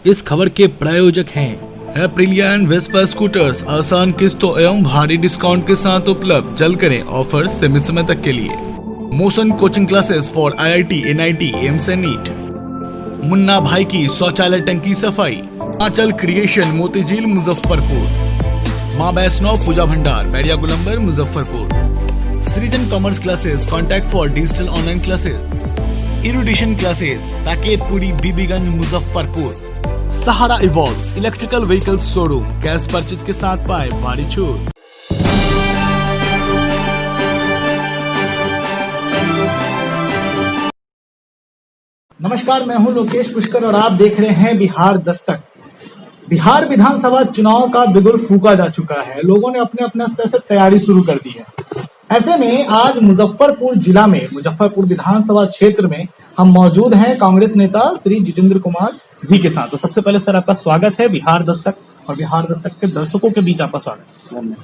इस खबर के प्रायोजक हैं एप्रिलिया एंड वेस्पा स्कूटर्स, आसान किस्तों एवं भारी डिस्काउंट के साथ उपलब्ध। जल्द करें ऑफर सीमित समय तक के लिए। Motion coaching classes for IIT, NIT, AIIMS and NEET. Munna Bhai की शौचालय टंकी सफाई। Aanchal creation, Motijheel, Muzaffarpur. Maa Vaishnav Puja Bhandar, Bairiya Gulambar, Muzaffarpur. Srijan commerce classes, contact for digital online classes. Erudition classes, Saketpuri, Bibiganj, Muzaffarpur. Sahara evolves electrical vehicles showroom, cash purchase के साथ पाए भारी छूट। नमस्कार, मैं हूं लोकेश पुष्कर और आप देख रहे हैं बिहार दस्तक। बिहार विधानसभा चुनाव का बिगुल फूंका जा चुका है। लोगों ने अपने अपने स्तर से तैयारी शुरू कर दी है। ऐसे में आज मुजफ्फरपुर जिला में, मुजफ्फरपुर विधानसभा क्षेत्र में हम मौजूद हैं कांग्रेस नेता श्री जितेंद्र कुमार जी के साथ। तो सबसे पहले सर आपका स्वागत है बिहार दस्तक और बिहार दस्तक के दर्शकों के बीच आपका स्वागत है।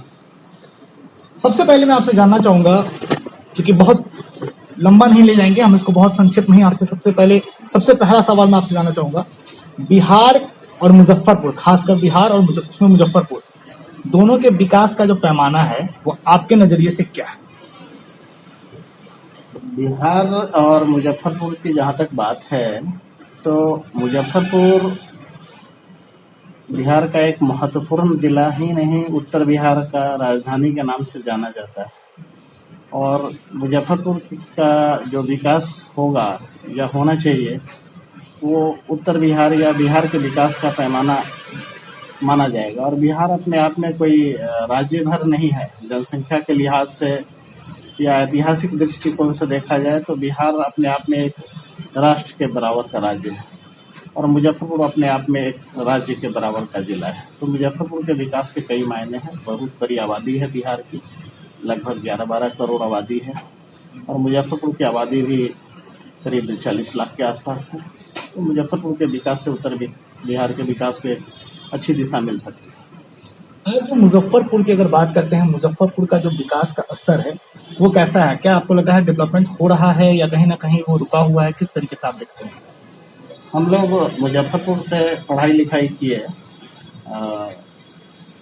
सबसे पहले मैं आपसे जानना चाहूंगा, क्योंकि बहुत लंबा नहीं ले जाएंगे हम इसको, बहुत संक्षिप्त में ही आपसे सबसे पहला सवाल मैं आपसे जानना चाहूंगा, बिहार और मुजफ्फरपुर, खासकर बिहार और उसमें मुजफ्फरपुर, दोनों के विकास का जो पैमाना है वो आपके नजरिए से क्या है? बिहार और मुजफ्फरपुर की जहाँ तक बात है, तो मुजफ्फरपुर बिहार का एक महत्वपूर्ण जिला ही नहीं, उत्तर बिहार का राजधानी के नाम से जाना जाता है। और मुजफ्फरपुर का जो विकास होगा या होना चाहिए, वो उत्तर बिहार या बिहार के विकास का पैमाना माना जाएगा। और बिहार अपने आप में कोई राज्य भर नहीं है। जनसंख्या के लिहाज से या ऐतिहासिक दृष्टिकोण से देखा जाए तो बिहार अपने आप में एक राष्ट्र के बराबर का राज्य है और मुजफ्फरपुर अपने आप में एक राज्य के बराबर का जिला है। तो मुजफ्फरपुर के विकास के कई मायने हैं। बहुत बड़ी आबादी है बिहार की, लगभग 11-12 करोड़ आबादी है और मुजफ्फरपुर की आबादी भी करीब 40 लाख के आसपास है। तो मुजफ्फरपुर के विकास से उत्तर बिहार के विकास को एक अच्छी दिशा मिल सकती है। जो मुजफ्फरपुर की अगर बात करते हैं, मुजफ्फरपुर का जो विकास का स्तर है वो कैसा है? क्या आपको लगा है डेवलपमेंट हो रहा है या कहीं ना कहीं वो रुका हुआ है? किस तरीके से आप देखते हैं? हम लोग मुजफ्फरपुर से पढ़ाई लिखाई किए।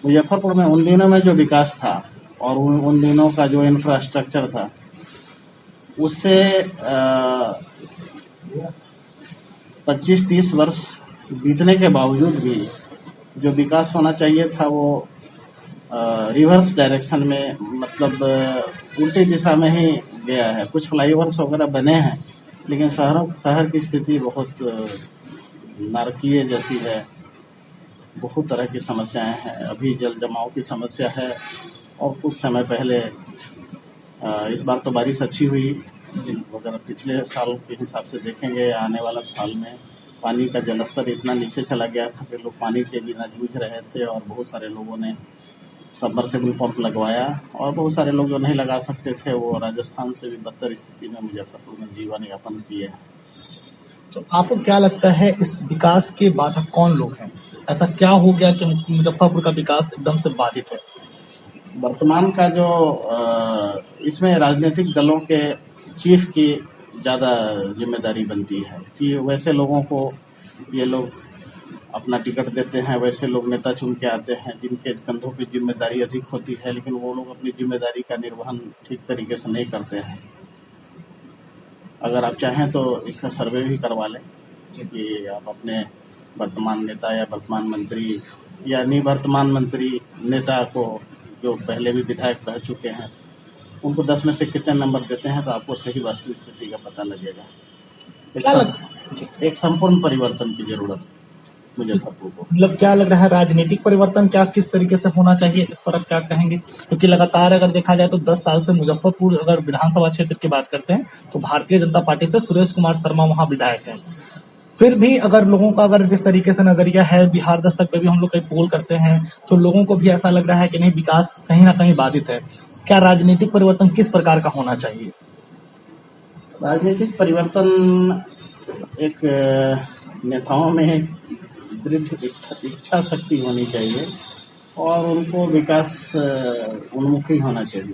मुजफ्फरपुर में उन दिनों में जो विकास था और उन दिनों का जो इंफ्रास्ट्रक्चर था, उससे 25-30 वर्ष बीतने के बावजूद भी जो विकास होना चाहिए था वो रिवर्स डायरेक्शन में, मतलब उल्टी दिशा में ही गया है। कुछ फ्लाईओवर्स वगैरह बने हैं, लेकिन शहर की स्थिति बहुत नारकीय जैसी है। बहुत तरह की समस्याएं हैं। अभी जल जमाव की समस्या है और कुछ समय पहले इस बार तो बारिश अच्छी हुई, अगर पिछले साल के हिसाब से देखेंगे, आने वाला साल में पानी का जलस्तर इतना नीचे चला गया था कि लोग पानी के बिना जूझ रहे थे और बहुत सारे लोगों ने सबमर्सिबल पंप लगवाया और बहुत सारे लोग जो नहीं लगा सकते थे वो राजस्थान से भी बदतर स्थिति में मुजफ्फरपुर में जीवन यापन किए। तो आपको क्या लगता है इस विकास के बाधक कौन लोग हैं? ऐसा क्या हो गया कि मुजफ्फरपुर का विकास एकदम से बाधित है? वर्तमान का जो इसमें राजनीतिक दलों के चीफ की ज़्यादा जिम्मेदारी बनती है कि वैसे लोगों को ये लोग अपना टिकट देते हैं, वैसे लोग नेता चुन के आते हैं जिनके कंधों पे जिम्मेदारी अधिक होती है, लेकिन वो लोग अपनी जिम्मेदारी का निर्वहन ठीक तरीके से नहीं करते हैं। अगर आप चाहें तो इसका सर्वे भी करवा लें कि आप अपने वर्तमान नेता या वर्तमान मंत्री या निवर्तमान मंत्री नेता को, जो पहले भी विधायक रह चुके हैं, उनको 10 में से कितने नंबर देते हैं तो आपको सही वास्तविक स्थिति का पता लगेगा। एक संपूर्ण परिवर्तन की जरूरत मुजफ्फरपुर को। मतलब क्या लग रहा है, राजनीतिक परिवर्तन क्या किस तरीके से होना चाहिए, इस पर आप क्या कहेंगे? क्योंकि लगातार अगर देखा जाए तो 10 साल से मुजफ्फरपुर, अगर विधानसभा क्षेत्र की बात करते हैं तो भारतीय जनता पार्टी से सुरेश कुमार शर्मा वहां विधायक हैं। फिर भी अगर लोगों का अगर जिस तरीके से नजरिया है, बिहार दस्तक पे भी हम लोग कई पोल करते हैं तो लोगों को भी ऐसा लग रहा है कि नहीं, विकास कहीं ना कहीं बाधित है। क्या राजनीतिक परिवर्तन किस प्रकार का होना चाहिए? राजनीतिक परिवर्तन एक नेताओं में दृढ़ इच्छा शक्ति होनी चाहिए और उनको विकास उन्मुखी होना चाहिए,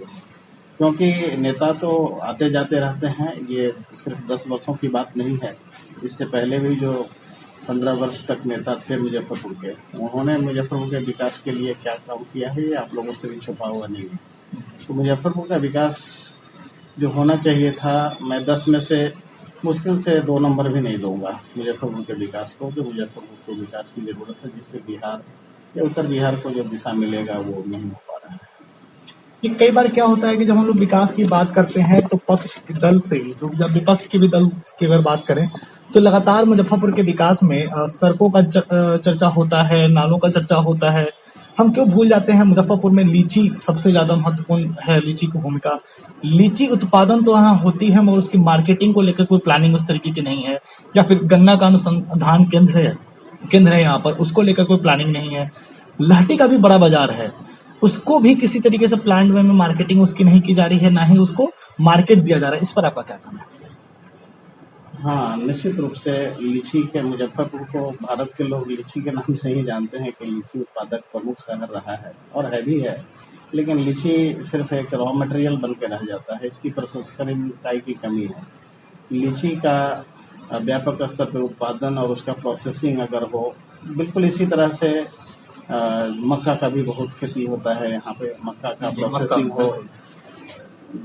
क्योंकि नेता तो आते जाते रहते हैं। ये सिर्फ 10 वर्षों की बात नहीं है। इससे पहले भी जो 15 वर्ष तक नेता थे मुजफ्फरपुर के। उन्होंने मुजफ्फरपुर के विकास के लिए क्या काम किया है, ये आप लोगों से भी छुपा हुआ नहीं है। तो मुजफ्फरपुर का विकास जो होना चाहिए था, मैं 10 में से मुश्किल से 2 नंबर भी नहीं दूंगा मुजफ्फरपुर के विकास को। जो मुजफ्फरपुर को विकास की ज़रूरत है, जिससे बिहार या उत्तर बिहार को जो दिशा मिलेगा वो नहीं हो पा रहा है। कि कई बार क्या होता है कि जब हम लोग विकास की बात करते हैं तो पक्ष के दल से ही, जो जब विपक्ष के भी दल की अगर बात करें तो लगातार मुजफ्फरपुर के विकास में सड़कों का चर्चा होता है, नालों का चर्चा होता है। हम क्यों भूल जाते हैं मुजफ्फरपुर में लीची सबसे ज्यादा महत्वपूर्ण है, लीची की भूमिका। लीची उत्पादन तो यहाँ होती है मगर उसकी मार्केटिंग को लेकर कोई प्लानिंग उस तरीके की नहीं है, या फिर गन्ना का अनुसंधान केंद्र है यहाँ पर, उसको लेकर कोई प्लानिंग नहीं है। लाठी का भी बड़ा बाजार है, उसको भी किसी तरीके से प्लान वे में मार्केटिंग उसकी नहीं की जा रही है, ना ही उसको मार्केट दिया जा रहा है। इस पर आपका क्या कहना है? हाँ, निश्चित रूप से लीची के मुजफ्फरपुर को भारत के लोग लीची के नाम से ही जानते हैं कि लीची उत्पादक प्रमुख शहर रहा है और है भी है। लेकिन लीची सिर्फ एक रॉ मटेरियल बन के रह जाता है, इसकी प्रसंस्करण इकाई की कमी है। लीची का व्यापक स्तर पर उत्पादन और उसका प्रोसेसिंग अगर हो, बिल्कुल इसी तरह से मक्का का भी बहुत खेती होता है यहाँ पे। मक्का का प्रोसेसिंग हो,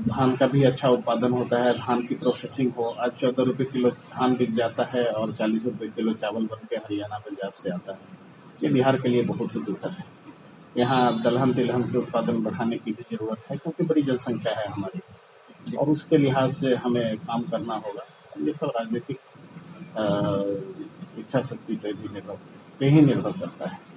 धान का भी अच्छा उत्पादन होता है, धान की प्रोसेसिंग हो। आज 14 रुपये किलो धान बिक जाता है और 40 रुपये किलो चावल बन के हरियाणा पंजाब से आता है। ये बिहार के लिए बहुत ही दुखद है। यहाँ दलहन तिलहन के उत्पादन बढ़ाने की भी जरूरत है, क्योंकि बड़ी जनसंख्या है हमारी और उसके लिहाज से हमें काम करना होगा। ये सब राजनीतिक इच्छा शक्ति पे ही निर्भर करता है।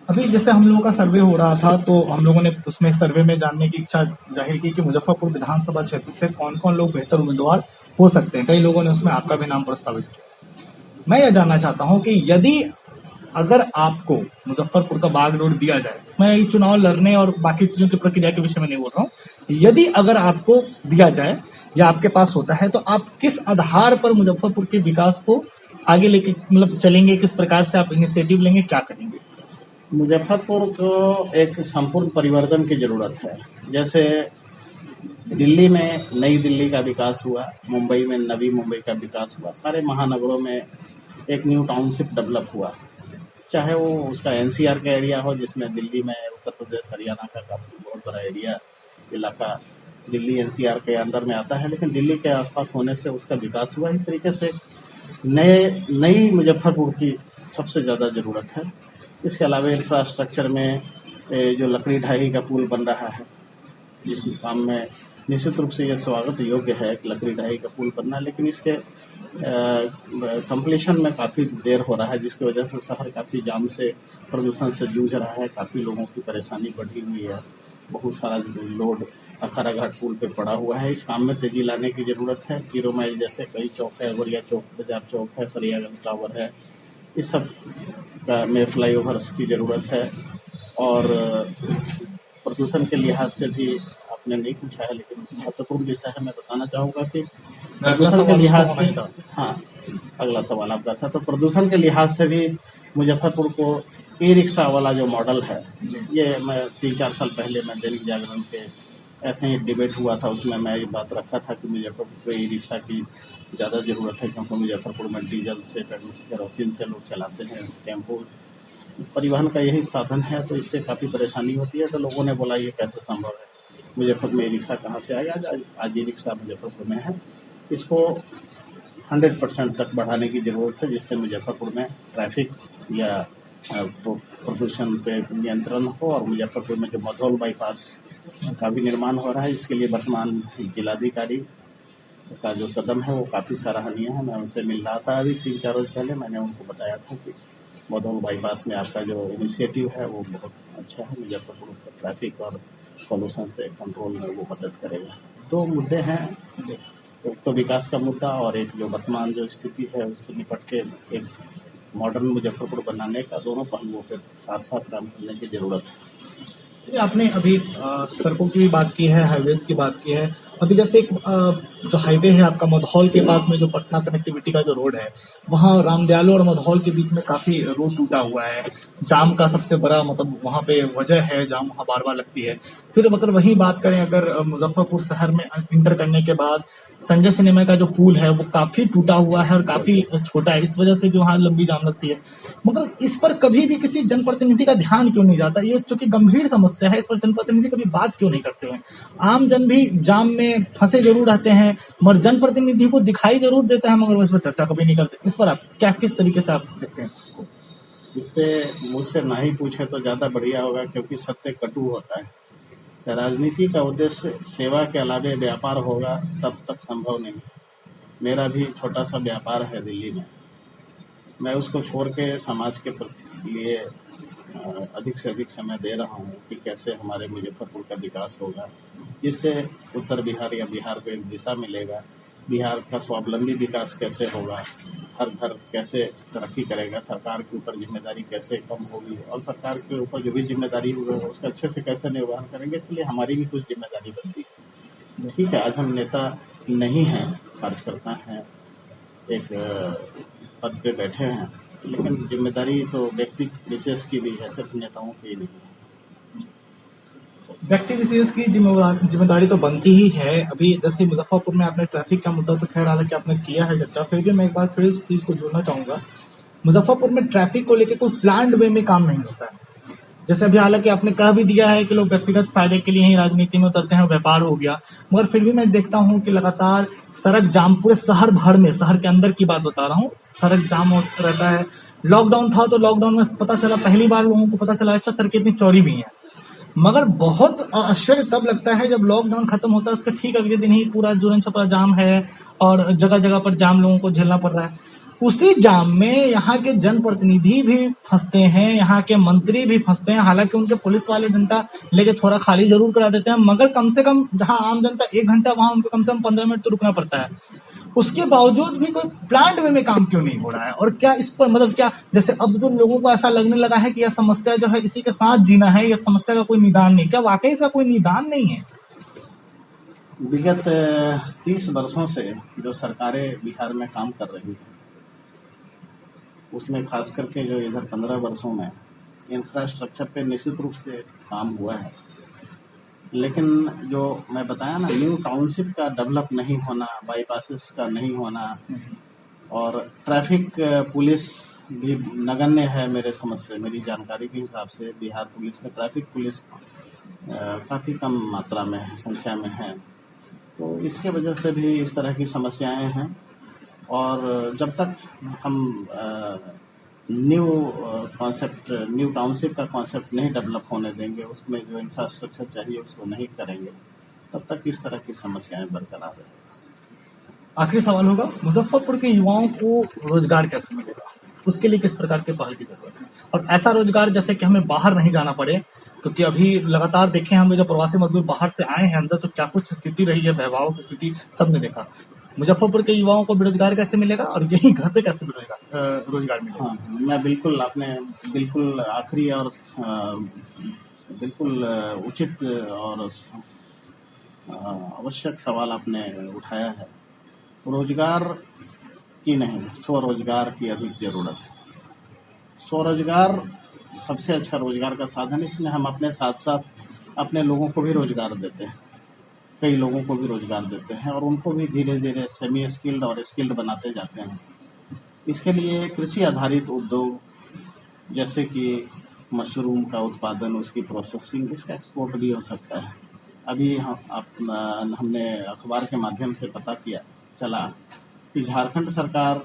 अभी जैसे हम लोगों का सर्वे हो रहा था तो हम लोगों ने उसमें सर्वे में जानने की इच्छा जाहिर की कि मुजफ्फरपुर विधानसभा क्षेत्र से कौन कौन लोग बेहतर उम्मीदवार हो सकते हैं। कई लोगों ने उसमें आपका भी नाम प्रस्तावित किया। मैं यह जानना चाहता हूं कि यदि अगर आपको मुजफ्फरपुर का बागडोर दिया जाए, मैं ये चुनाव लड़ने और बाकी चीजों की प्रक्रिया के विषय में नहीं बोल रहा हूँ, यदि अगर आपको दिया जाए या आपके पास होता है तो आप किस आधार पर मुजफ्फरपुर के विकास को आगे लेके मतलब चलेंगे, किस प्रकार से आप इनिशिएटिव लेंगे, क्या करेंगे? मुजफ्फरपुर को एक संपूर्ण परिवर्तन की जरूरत है। जैसे दिल्ली में नई दिल्ली का विकास हुआ, मुंबई में नवी मुंबई का विकास हुआ, सारे महानगरों में एक न्यू टाउनशिप डेवलप हुआ। चाहे वो उसका एनसीआर का एरिया हो, जिसमें दिल्ली में उत्तर प्रदेश हरियाणा का काफी बहुत बड़ा एरिया इलाका दिल्ली एनसीआर के अंदर में आता है, लेकिन दिल्ली के आसपास होने से उसका विकास हुआ। इस तरीके से नई मुजफ्फरपुर की सबसे ज़्यादा ज़रूरत है। इसके अलावा इंफ्रास्ट्रक्चर में जो लकड़ी ढाई का पुल बन रहा है, जिस काम में निश्चित रूप से यह स्वागत योग्य है कि लकड़ी ढाई का पुल बनना, लेकिन इसके कंप्लीशन में काफ़ी देर हो रहा है, जिसकी वजह से शहर काफ़ी जाम से, प्रदूषण से जूझ रहा है। काफ़ी लोगों की परेशानी बढ़ी हुई है। बहुत सारा लोड अखाड़ा घाट पुल पे पड़ा हुआ है। इस काम में तेजी लाने की ज़रूरत है। 0 माइल जैसे कई चौक है, गोरिया चौक, बाजार चौक है, सरियागंज टावर है, इस सब में फ्लाईओवर्स की ज़रूरत है। और प्रदूषण के लिहाज से भी आपने नहीं पूछा है, लेकिन महत्वपूर्ण विषय है। मैं बताना चाहूँगा कि प्रदूषण के लिहाज से, हाँ, अगला सवाल आपका था। तो प्रदूषण के लिहाज से भी मुजफ्फरपुर को ई रिक्शा वाला जो मॉडल है, ये मैं 3-4 साल पहले मैं दैनिक जागरण के ऐसे ही डिबेट हुआ था, उसमें मैं ये बात रखा था कि मुजफ्फरपुर को ई रिक्शा की ज़्यादा ज़रूरत है, क्योंकि मुजफ्फरपुर में डीजल से, केरोसिन से लोग चलाते हैं। टेम्पो परिवहन का यही साधन है, तो इससे काफ़ी परेशानी होती है। तो लोगों ने बोला ये कैसे संभव है, मुजफ्फरपुर में ई रिक्शा कहाँ से आएगा। आज ई रिक्शा मुजफ्फरपुर में है, इसको 100% तक बढ़ाने की ज़रूरत है, जिससे मुजफ्फरपुर में ट्रैफिक या प्रदूषण पे नियंत्रण हो। और मुजफ्फरपुर में जो मधौल बाईपास का भी निर्माण हो रहा है, इसके लिए वर्तमान जिलाधिकारी का जो कदम है वो काफ़ी सराहनीय है। मैं उनसे मिल रहा था अभी 3-4 रोज पहले। मैंने उनको बताया था कि मधौल बाईपास में आपका जो इनिशिएटिव है वो बहुत अच्छा है, मुजफ्फरपुर का ट्रैफिक और पॉल्यूशन से कंट्रोल में वो मदद करेगा। 2 मुद्दे हैं, एक तो विकास का मुद्दा और एक जो वर्तमान जो स्थिति है उससे निपट के एक मॉडर्न मुजफ्फरपुर बनाने का, दोनों पहलुओं पर साथ साथ काम करने की ज़रूरत है। आपने अभी सड़कों की भी बात की है, हाईवेज की बात की है, अभी जैसे एक जो हाईवे है आपका मधौल के पास में, जो पटना कनेक्टिविटी का जो रोड है, वहाँ रामदयालो और मधौल के बीच में काफी रोड टूटा हुआ है। जाम का सबसे बड़ा मतलब वहाँ पे वजह है, जाम वहाँ बार बार लगती है। फिर मतलब वही बात करें अगर मुजफ्फरपुर शहर में इंटर करने के बाद संजय सिनेमा का जो पुल है वो काफी टूटा हुआ है और काफी छोटा है, इस वजह से भी वहाँ लंबी जाम लगती है। मगर इस पर कभी भी किसी जनप्रतिनिधि का ध्यान क्यों नहीं जाता? ये चूंकि गंभीर समस्या है, इस पर जनप्रतिनिधि कभी बात क्यों नहीं करते हैं? आम जन भी जाम में फंसे जरूर रहते हैं, मगर जनप्रतिनिधि को दिखाई जरूर देता है, मगर वो इस पर चर्चा कभी नहीं करते। इस पर आप क्या, किस तरीके से आप देखते हैं इसको? इस पे मुझसे ना ही पूछे तो ज़्यादा बढ़िया होगा, क्योंकि सत्य कटु होता है। राजनीति का उद्देश्य सेवा के अलावे व्यापार होगा तब तक संभव नहीं। मेरा भी छोटा सा व्यापार है दिल्ली में, मैं उसको छोड़ के समाज के लिए अधिक से अधिक समय दे रहा हूँ कि कैसे हमारे मुजफ्फरपुर का विकास होगा, जिससे उत्तर बिहार या बिहार को एक दिशा मिलेगा। बिहार का स्वावलंबी विकास कैसे होगा, हर घर कैसे तरक्की करेगा, सरकार के ऊपर जिम्मेदारी कैसे कम होगी, और सरकार के ऊपर जो भी जिम्मेदारी होगा उसका अच्छे से कैसे निर्वहन करेंगे, इसके लिए हमारी भी कुछ जिम्मेदारी बनती है। ठीक है, आज हम नेता नहीं हैं, कार्यकर्ता हैं, एक पद पे बैठे हैं, लेकिन जिम्मेदारी तो व्यक्ति विशेष की भी है, सिर्फ नेताओं की नहीं है। व्यक्ति विशेष की जिम्मेदारी तो बनती ही है। अभी जैसे मुजफ्फरपुर में आपने ट्रैफिक का मुद्दा तो खैर हालांकि आपने किया है चर्चा, फिर भी मैं एक बार फिर इस चीज को जोड़ना चाहूंगा। मुजफ्फरपुर में ट्रैफिक को लेकर कोई प्लान्ड वे में काम नहीं होता है। जैसे अभी हालांकि आपने कह भी दिया है कि लोग व्यक्तिगत फायदे के लिए ही राजनीति में उतरते हैं, व्यापार हो गया, मगर फिर भी मैं देखता हूं कि लगातार सड़क जाम पूरे शहर भर में, शहर के अंदर की बात बता रहा हूँ, सड़क जाम होता रहता है। लॉकडाउन था तो लॉकडाउन में पता चला, पहली बार लोगों को पता चला अच्छा सड़कें इतनी चौड़ी भी हैं। मगर बहुत आश्चर्य तब लगता है जब लॉकडाउन खत्म होता है, उसके ठीक अगले दिन ही पूरा जोरन छपरा जाम है और जगह जगह पर जाम लोगों को झेलना पड़ रहा है। उसी जाम में यहाँ के जनप्रतिनिधि भी फंसते हैं, यहाँ के मंत्री भी फंसते हैं। हालांकि उनके पुलिस वाले डंडा लेके थोड़ा खाली जरूर करा देते हैं, मगर कम से कम जहाँ आम जनता 1 घंटा, वहां उनको कम से कम 15 मिनट तो रुकना पड़ता है। उसके बावजूद भी कोई प्लांट वे में काम क्यों नहीं हो रहा है? और क्या इस पर मतलब क्या, जैसे अब जो लोगों को ऐसा लगने लगा है कि यह समस्या जो है इसी के साथ जीना है, यह समस्या का कोई निदान नहीं, क्या वाकई इसका कोई निदान नहीं है? विगत 30 वर्षों से जो सरकारें बिहार में काम कर रही हैं, उसमें खास करके जो इधर 15 वर्षों में इंफ्रास्ट्रक्चर पे निश्चित रूप से काम हुआ है, लेकिन जो मैं बताया ना, न्यू टाउनशिप का डेवलप नहीं होना, बाईपासेस का नहीं होना, और ट्रैफिक पुलिस भी नगण्य है मेरे समझ से, मेरी जानकारी के हिसाब से बिहार पुलिस में ट्रैफिक पुलिस काफ़ी कम मात्रा में संख्या में है। तो इसके वजह से भी इस तरह की समस्याएं हैं। और जब तक हम न्यू कॉन्सेप्ट, न्यू टाउनशिप का कॉन्सेप्ट नहीं डेवलप होने देंगे, उसमें जो इंफ्रास्ट्रक्चर चाहिए उसको नहीं करेंगे, तब तक इस तरह की समस्याएं बरकरार रहेंगी। आखिरी सवाल होगा, मुजफ्फरपुर के युवाओं को रोजगार कैसे मिलेगा? उसके लिए किस प्रकार के पहल की जरूरत है? और ऐसा रोजगार जैसे कि हमें बाहर नहीं जाना पड़े, क्योंकि अभी लगातार देखें हम जो प्रवासी मजदूर बाहर से आए हैं अंदर, तो क्या कुछ स्थिति रही है, बहवाओं की स्थिति सबने देखा। मुजफ्फरपुर के युवाओं को बेरोजगार कैसे मिलेगा और यही घर पे कैसे रोजगार मिलेगा? हाँ, मैं बिल्कुल, आपने बिल्कुल आखिरी और बिल्कुल उचित और आवश्यक सवाल आपने उठाया है। रोजगार की नहीं, स्वरोजगार की अधिक जरूरत है। स्वरोजगार सबसे अच्छा रोजगार का साधन है। इसमें हम अपने साथ साथ अपने लोगों को भी रोजगार देते हैं, कई लोगों को भी रोजगार देते हैं, और उनको भी धीरे धीरे सेमी स्किल्ड और स्किल्ड बनाते जाते हैं। इसके लिए कृषि आधारित उद्योग, जैसे कि मशरूम का उत्पादन, उसकी प्रोसेसिंग, इसका एक्सपोर्ट भी हो सकता है। अभी हमने अखबार के माध्यम से पता चला कि झारखंड सरकार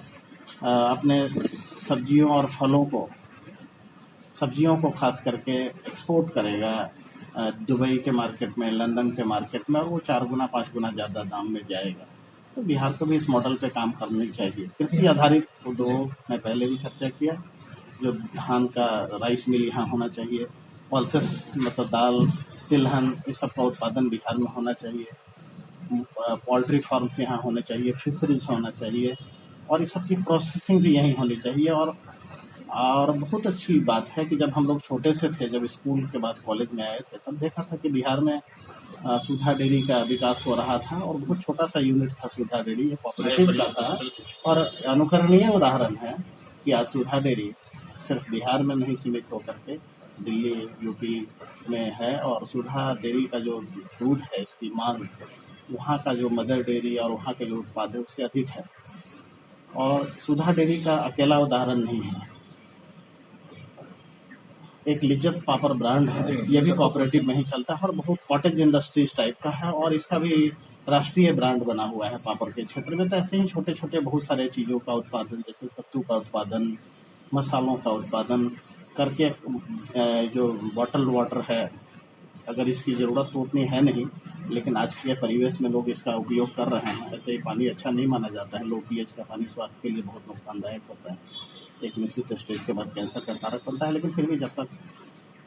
अपने सब्जियों और फलों को, सब्जियों को खास करके एक्सपोर्ट करेगा दुबई के मार्केट में, लंदन के मार्केट में, और वो 4 गुना 5 गुना ज़्यादा दाम में जाएगा। तो बिहार को भी इस मॉडल पे काम करनी चाहिए। कृषि आधारित उद्योग में पहले भी चर्चा किया, जो धान का राइस मिल यहाँ होना चाहिए, पल्सेस मतलब दाल, तिलहन, इस सब का उत्पादन बिहार में होना चाहिए, पोल्ट्री फार्म्स यहाँ होने चाहिए, फिशरीज होना चाहिए, और इस सब की प्रोसेसिंग भी यहीं होनी चाहिए। और बहुत अच्छी बात है कि जब हम लोग छोटे से थे, जब स्कूल के बाद कॉलेज में आए थे, तब देखा था कि बिहार में सुधा डेयरी का विकास हो रहा था और बहुत छोटा सा यूनिट था सुधा डेयरी, ये कोऑपरेटिव का था। और अनुकरणीय उदाहरण है कि आज सुधा डेयरी सिर्फ बिहार में नहीं सीमित होकर के दिल्ली, यूपी में है और सुधा डेयरी का जो दूध है, इसकी मांग वहाँ का जो मदर डेयरी और वहाँ के जो उत्पाद है उससे अधिक है। और सुधा डेयरी का अकेला उदाहरण नहीं है, एक लिज्जत पापड़ ब्रांड है, ये भी कोऑपरेटिव में ही चलता है और बहुत कॉटेज इंडस्ट्रीज टाइप का है और इसका भी राष्ट्रीय ब्रांड बना हुआ है पापड़ के क्षेत्र में। तो ऐसे ही छोटे छोटे बहुत सारे चीज़ों का उत्पादन, जैसे सत्तू का उत्पादन, मसालों का उत्पादन करके जो बॉटल वाटर है, अगर इसकी ज़रूरत तो उतनी है नहीं, लेकिन आज के परिवेश में लोग इसका उपयोग कर रहे हैं। ऐसे ही पानी अच्छा नहीं माना जाता है, लो पीएच का पानी स्वास्थ्य के लिए बहुत नुकसानदायक होता है, एक निश्चित स्टेज के बाद कैंसर का कारक बनता है। लेकिन फिर भी जब तक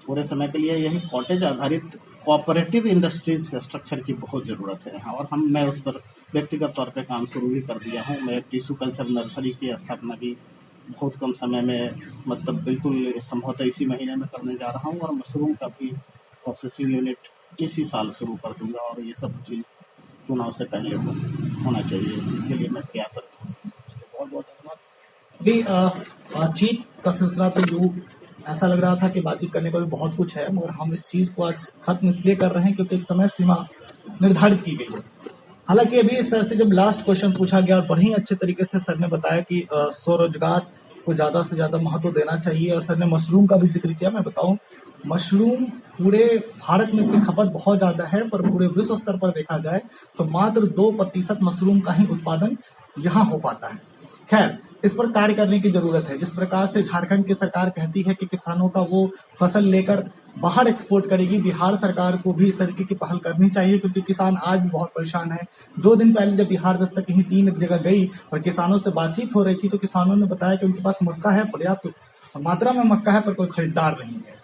थोड़े समय के लिए यही कॉटेज आधारित कोऑपरेटिव इंडस्ट्रीज स्ट्रक्चर की बहुत ज़रूरत है और मैं उस पर व्यक्तिगत तौर पे काम शुरू भी कर दिया हूँ। मैं टिश्यू कल्चर नर्सरी की स्थापना भी बहुत कम समय में, मतलब बिल्कुल संभवतः इसी महीने में करने जा रहा हूँ और मशरूम का भी प्रोसेसिंग यूनिट इसी साल शुरू कर दूंगा और ये सब चीज़ चुनाव से पहले होना चाहिए, इसके लिए मैं प्रयासरत हूँ। बहुत बहुत धन्यवाद। अभी बातचीत का सिलसिला तो यूँ ऐसा लग रहा था कि बातचीत करने को भी बहुत कुछ है, मगर हम इस चीज़ को आज खत्म इसलिए कर रहे हैं क्योंकि एक समय सीमा निर्धारित की गई है। हालांकि अभी सर से जब लास्ट क्वेश्चन पूछा गया और बड़े ही अच्छे तरीके से सर ने बताया कि स्वरोजगार को ज़्यादा से ज़्यादा महत्व देना चाहिए और सर ने मशरूम का भी जिक्र किया। मैं बताऊं, मशरूम पूरे भारत में इसकी खपत बहुत ज़्यादा है, पर पूरे विश्व स्तर पर देखा जाए तो मात्र 2% मशरूम का ही उत्पादन यहाँ हो पाता है। खैर, इस पर कार्य करने की जरूरत है। जिस प्रकार से झारखंड की सरकार कहती है कि किसानों का वो फसल लेकर बाहर एक्सपोर्ट करेगी, बिहार सरकार को भी इस तरीके की पहल करनी चाहिए क्योंकि किसान आज भी बहुत परेशान है। 2 दिन पहले जब बिहार दस्तक की टीम एक जगह गई और किसानों से बातचीत हो रही थी तो किसानों ने बताया कि उनके पास मक्का है, पर्याप्त मात्रा में मक्का है, पर कोई खरीदार नहीं है।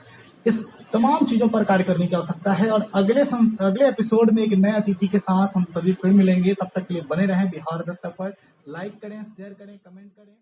इस तमाम चीजों पर कार्य करने की आवश्यकता है और अगले एपिसोड में एक नए अतिथि के साथ हम सभी फिर मिलेंगे। तब तक के लिए बने रहें बिहार दस्तक पर। लाइक करें, शेयर करें, कमेंट करें।